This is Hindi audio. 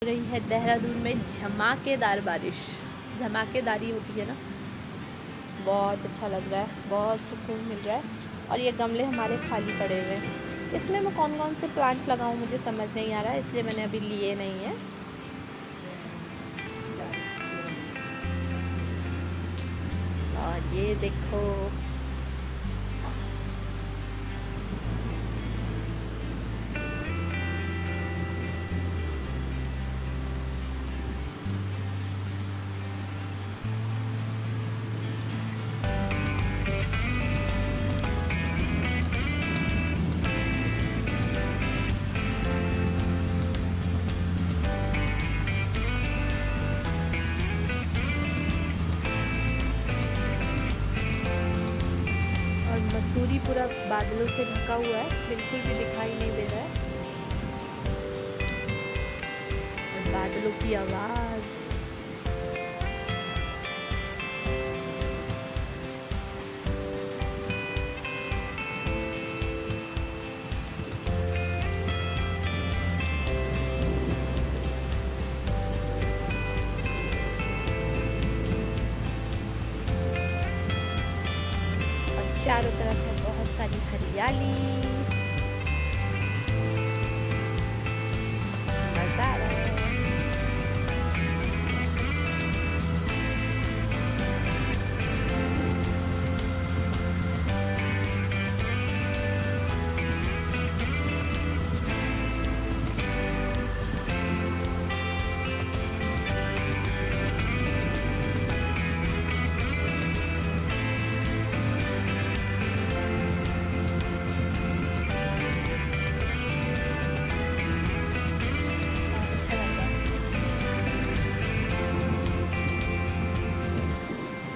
रही है देहरादून में धमाकेदार बारिश। धमाकेदार ही होती है ना। बहुत अच्छा लग रहा है, बहुत सुकून मिल रहा है। और ये गमले हमारे खाली पड़े हुए हैं, इसमें मैं कौन कौन से प्लांट लगाऊं मुझे समझ नहीं आ रहा है, इसलिए मैंने अभी लिए नहीं है। और ये देखो, मसूरी पूरा बादलों से ढका हुआ है, बिल्कुल भी दिखाई नहीं दे रहा है। और बादलों की आवाज़, और चारों तरफ है बहुत सारी हरियाली।